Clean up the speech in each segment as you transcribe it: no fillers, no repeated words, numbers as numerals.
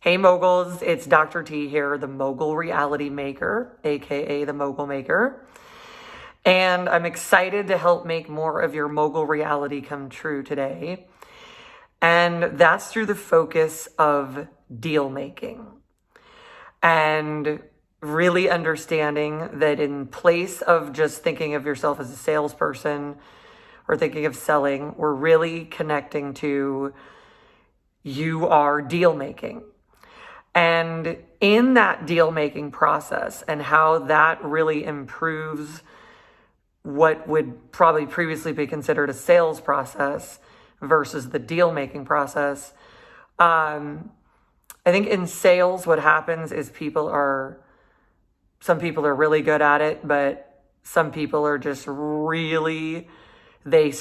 Hey moguls, it's Dr. T here, the Mogul Reality Maker, aka the Mogul Maker. And I'm excited to help make more of your mogul reality come true today. And that's through the focus of deal making. And really understanding that in place of just thinking of yourself as a salesperson or thinking of selling, we're really connecting to you are deal making. And in that deal-making process and how that really improves what would probably previously be considered a sales process versus the deal-making process, I think in sales what happens is some people are really good at it, but some people are just really, they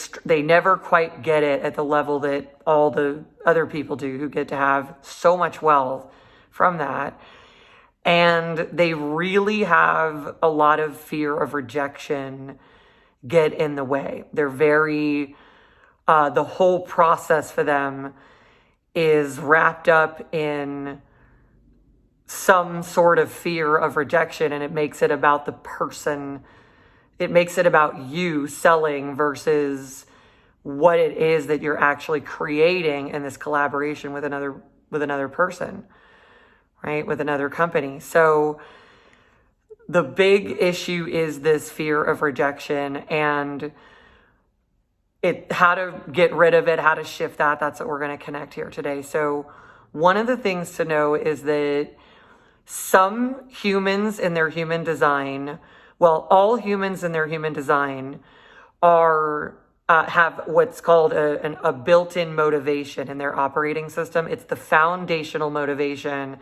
never quite get it at the level that all the other people do who get to have so much wealth from that. And they really have a lot of fear of rejection get in the way. They're very, the whole process for them is wrapped up in some sort of fear of rejection, and it makes it about the person. It makes it about you selling versus what it is that you're actually creating in this collaboration with another person. Right, with another company. So the big issue is this fear of rejection and how to get rid of it, how to shift that. That's what we're going to connect here today. So one of the things to know is that some humans in their human design, well, all humans in their human design have what's called a built-in motivation in their operating system. It's the foundational motivation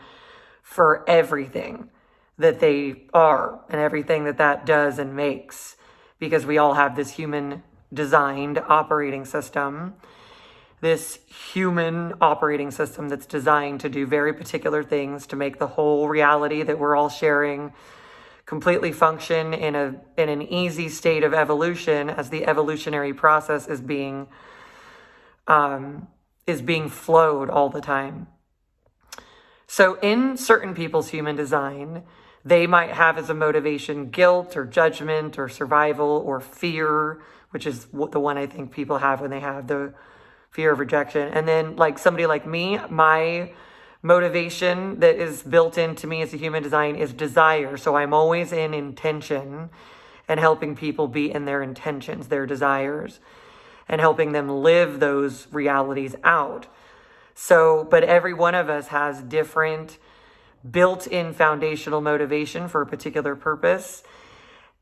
for everything that they are and everything that does and makes, because we all have this human designed operating system, this human operating system that's designed to do very particular things to make the whole reality that we're all sharing completely function in an easy state of evolution as the evolutionary process is being flowed all the time. So in certain people's human design, they might have as a motivation guilt or judgment or survival or fear, which is the one I think people have when they have the fear of rejection. And then like somebody like me, my motivation that is built into me as a human design is desire. So I'm always in intention and helping people be in their intentions, their desires, and helping them live those realities out. So, but every one of us has different built-in foundational motivation for a particular purpose.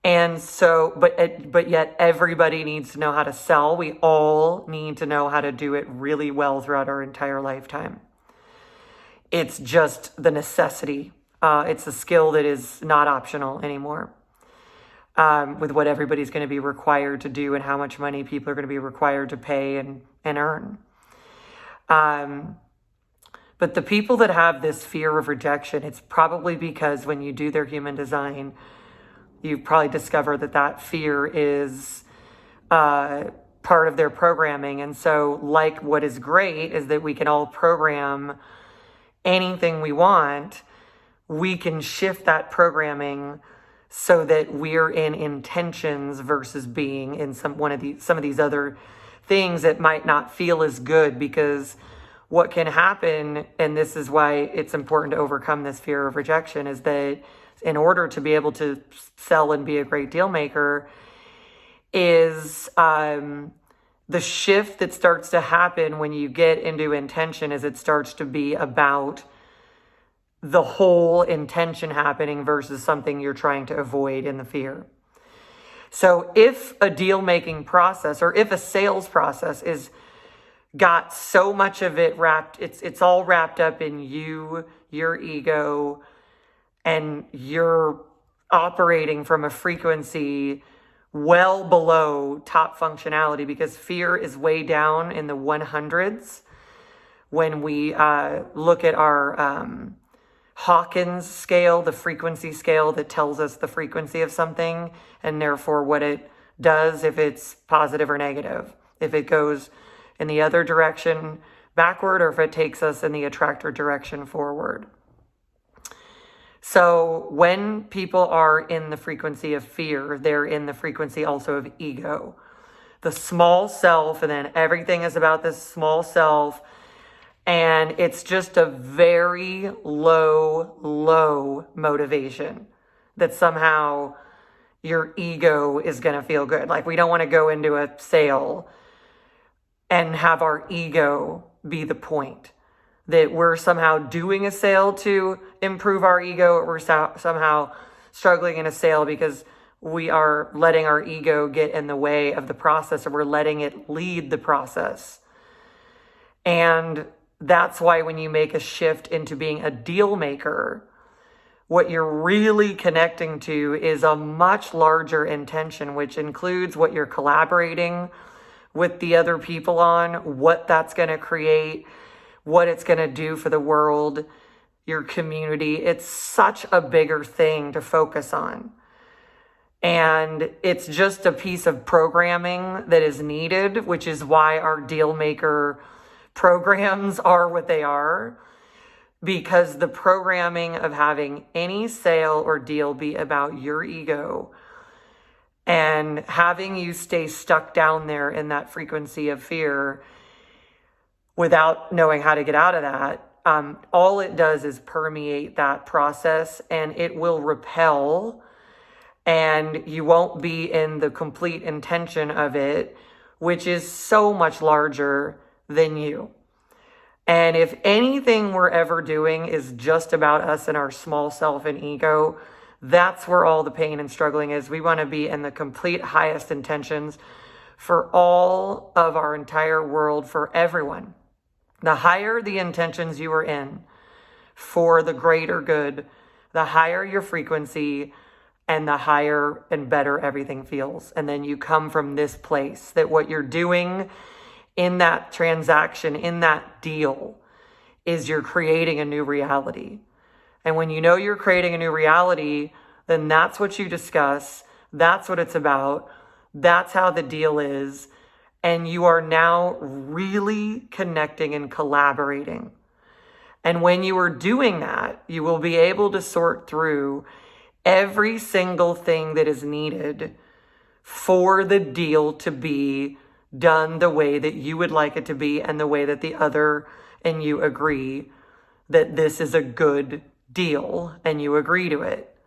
And so, but yet everybody needs to know how to sell. We all need to know how to do it really well throughout our entire lifetime. It's just the necessity. It's a skill that is not optional anymore. With what everybody's going to be required to do and how much money people are going to be required to pay and earn. But the people that have this fear of rejection, it's probably because when you do their human design, you probably discover that fear is part of their programming. And so like what is great is that we can all program anything we want. We can shift that programming so that we're in intentions versus being in some of these other things that might not feel as good, because what can happen, and this is why it's important to overcome this fear of rejection, is that in order to be able to sell and be a great deal maker is the shift that starts to happen when you get into intention is it starts to be about the whole intention happening versus something you're trying to avoid in the fear. So if a deal-making process or if a sales process is got so much of it it's all wrapped up in you, your ego, and you're operating from a frequency well below top functionality, because fear is way down in the 100s. When we look at our Hawkins scale, the frequency scale that tells us the frequency of something and therefore what it does if it's positive or negative. If it goes in the other direction, backward or if it takes us in the attractor direction forward. So when people are in the frequency of fear, they're in the frequency also of ego. The small self, and then everything is about this small self. And it's just a very low motivation that somehow your ego is going to feel good. Like, we don't want to go into a sale and have our ego be the point. That we're somehow doing a sale to improve our ego, or we're somehow struggling in a sale because we are letting our ego get in the way of the process, or we're letting it lead the process. And that's why when you make a shift into being a deal maker, what you're really connecting to is a much larger intention, which includes what you're collaborating with the other people on, what that's going to create, what it's going to do for the world, your community. It's such a bigger thing to focus on. And it's just a piece of programming that is needed, which is why our deal maker programs are what they are. Because the programming of having any sale or deal be about your ego and having you stay stuck down there in that frequency of fear without knowing how to get out of that, all it does is permeate that process, and it will repel, and you won't be in the complete intention of it, which is so much larger than you. And if anything we're ever doing is just about us and our small self and ego, that's where all the pain and struggling is. We want to be in the complete highest intentions for all of our entire world, for everyone. The higher the intentions you are in for the greater good, the higher your frequency and the higher and better everything feels. And then you come from this place that what you're doing in that transaction, in that deal, is you're creating a new reality. And when you know you're creating a new reality, then that's what you discuss. That's what it's about. That's how the deal is. And you are now really connecting and collaborating. And when you are doing that, you will be able to sort through every single thing that is needed for the deal to be done the way that you would like it to be, and the way that the other and you agree that this is a good deal and you agree to it.